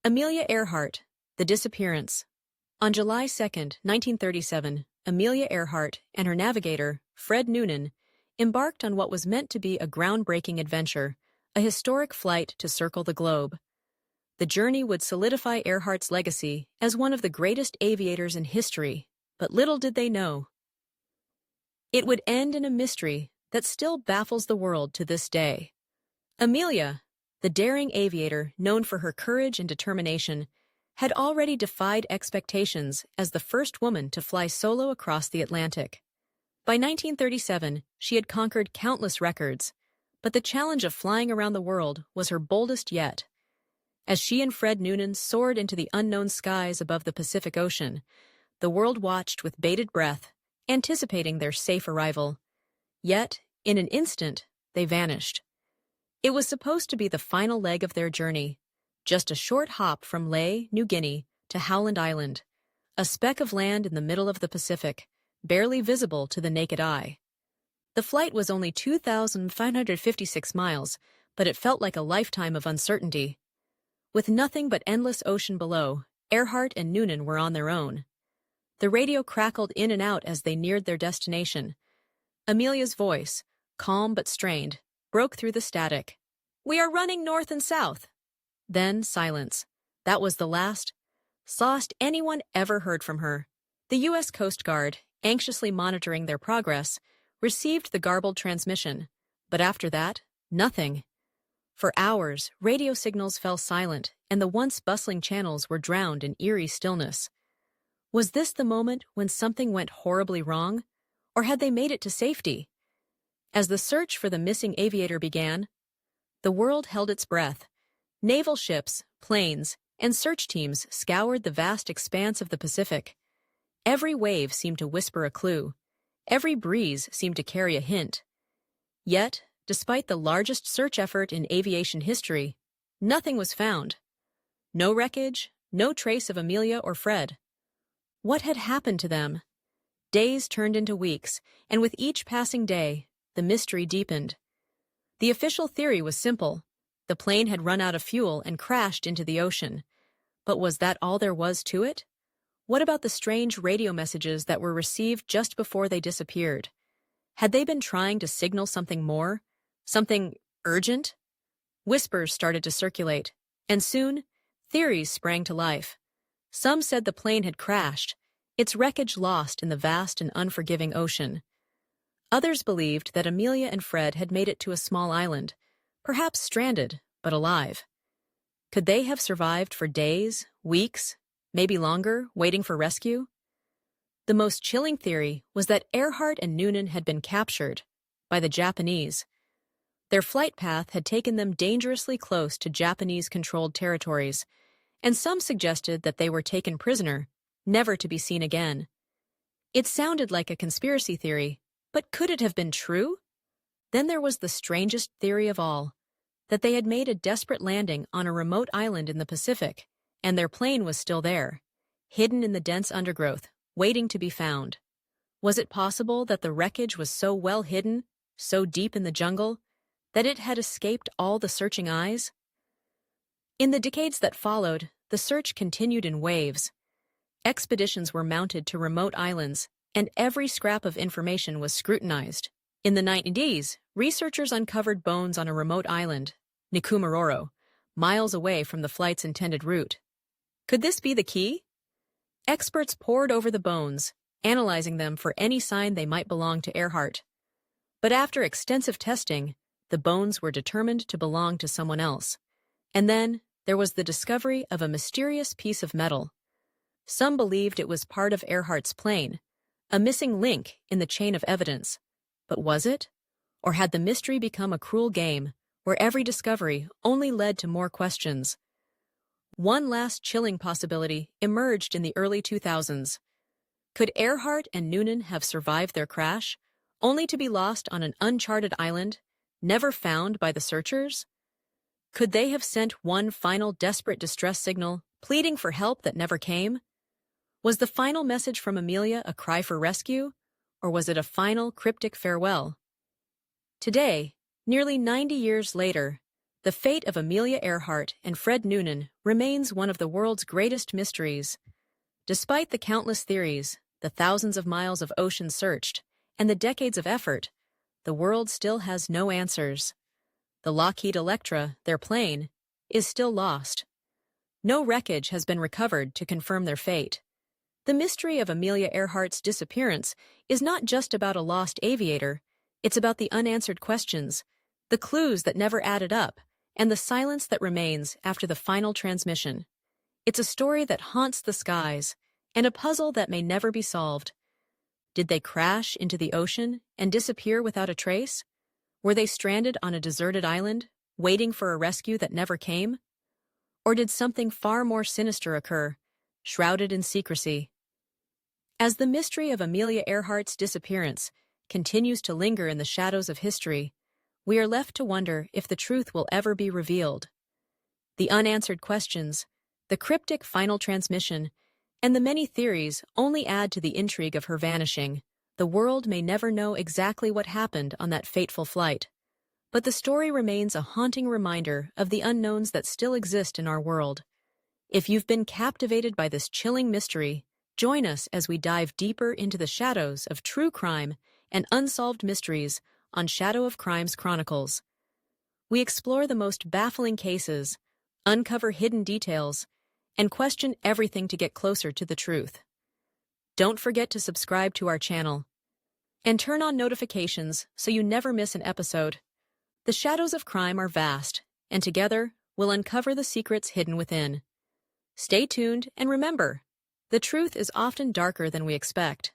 Amelia Earhart, The Disappearance. On July 2, 1937, Amelia Earhart and her navigator, Fred Noonan, embarked on what was meant to be a groundbreaking adventure, a historic flight to circle the globe. The journey would solidify Earhart's legacy as one of the greatest aviators in history, but little did they know. It would end in a mystery that still baffles the world to this day. Amelia, the daring aviator known for her courage and determination, had already defied expectations as the first woman to fly solo across the Atlantic. By 1937, she had conquered countless records, but the challenge of flying around the world was her boldest yet. As she and Fred Noonan soared into the unknown skies above the Pacific Ocean, the world watched with bated breath, anticipating their safe arrival. Yet, in an instant, they vanished. It was supposed to be the final leg of their journey, just a short hop from Lae, New Guinea, to Howland Island, a speck of land in the middle of the Pacific, barely visible to the naked eye. The flight was only 2,556 miles, but it felt like a lifetime of uncertainty. With nothing but endless ocean below, Earhart and Noonan were on their own. The radio crackled in and out as they neared their destination. Amelia's voice, calm but strained, broke through the static. "We are running north and south." Then silence. That was the last anyone ever heard from her. The U.S. Coast Guard, anxiously monitoring their progress, received the garbled transmission, but after that, nothing. For hours, radio signals fell silent, and the once bustling channels were drowned in eerie stillness. Was this the moment when something went horribly wrong, or had they made it to safety? As the search for the missing aviator began, the world held its breath. Naval ships, planes, and search teams scoured the vast expanse of the Pacific. Every wave seemed to whisper a clue. Every breeze seemed to carry a hint. Yet, despite the largest search effort in aviation history, nothing was found. No wreckage, no trace of Amelia or Fred. What had happened to them? Days turned into weeks, and with each passing day, the mystery deepened. The official theory was simple. The plane had run out of fuel and crashed into the ocean. But was that all there was to it? What about the strange radio messages that were received just before they disappeared? Had they been trying to signal something more? Something urgent? Whispers started to circulate, and soon, theories sprang to life. Some said the plane had crashed, its wreckage lost in the vast and unforgiving ocean. Others believed that Amelia and Fred had made it to a small island, perhaps stranded, but alive. Could they have survived for days, weeks, maybe longer, waiting for rescue? The most chilling theory was that Earhart and Noonan had been captured by the Japanese. Their flight path had taken them dangerously close to Japanese-controlled territories, and some suggested that they were taken prisoner, never to be seen again. It sounded like a conspiracy theory, but could it have been true? Then there was the strangest theory of all, that they had made a desperate landing on a remote island in the Pacific, and their plane was still there, hidden in the dense undergrowth, waiting to be found. Was it possible that the wreckage was so well hidden, so deep in the jungle, that it had escaped all the searching eyes? In the decades that followed, the search continued in waves. Expeditions were mounted to remote islands, and every scrap of information was scrutinized. In the 90s, researchers uncovered bones on a remote island, Nikumaroro, miles away from the flight's intended route. Could this be the key? Experts pored over the bones, analyzing them for any sign they might belong to Earhart. But after extensive testing, the bones were determined to belong to someone else. And then, there was the discovery of a mysterious piece of metal. Some believed it was part of Earhart's plane, a missing link in the chain of evidence. But was it? Or had the mystery become a cruel game, where every discovery only led to more questions? One last chilling possibility emerged in the early 2000s. Could Earhart and Noonan have survived their crash, only to be lost on an uncharted island, never found by the searchers? Could they have sent one final desperate distress signal, pleading for help that never came? Was the final message from Amelia a cry for rescue, or was it a final cryptic farewell? Today, nearly 90 years later, The fate of Amelia Earhart and Fred Noonan remains one of the world's greatest mysteries. Despite the countless theories, the thousands of miles of ocean searched, and the decades of effort, the world still has no answers. The Lockheed Electra, their plane, is still lost. No wreckage has been recovered to confirm their fate. The mystery of Amelia Earhart's disappearance is not just about a lost aviator, it's about the unanswered questions, the clues that never added up, and the silence that remains after the final transmission. It's a story that haunts the skies, and a puzzle that may never be solved. Did they crash into the ocean and disappear without a trace? Were they stranded on a deserted island, waiting for a rescue that never came? Or did something far more sinister occur, shrouded in secrecy? As the mystery of Amelia Earhart's disappearance continues to linger in the shadows of history, we are left to wonder if the truth will ever be revealed. The unanswered questions, the cryptic final transmission, and the many theories only add to the intrigue of her vanishing. The world may never know exactly what happened on that fateful flight, but the story remains a haunting reminder of the unknowns that still exist in our world. If you've been captivated by this chilling mystery, join us as we dive deeper into the shadows of true crime and unsolved mysteries on Shadow of Crimes Chronicles. We explore the most baffling cases, uncover hidden details, and question everything to get closer to the truth. Don't forget to subscribe to our channel and turn on notifications so you never miss an episode. The shadows of crime are vast, and together we'll uncover the secrets hidden within. Stay tuned and remember, the truth is often darker than we expect.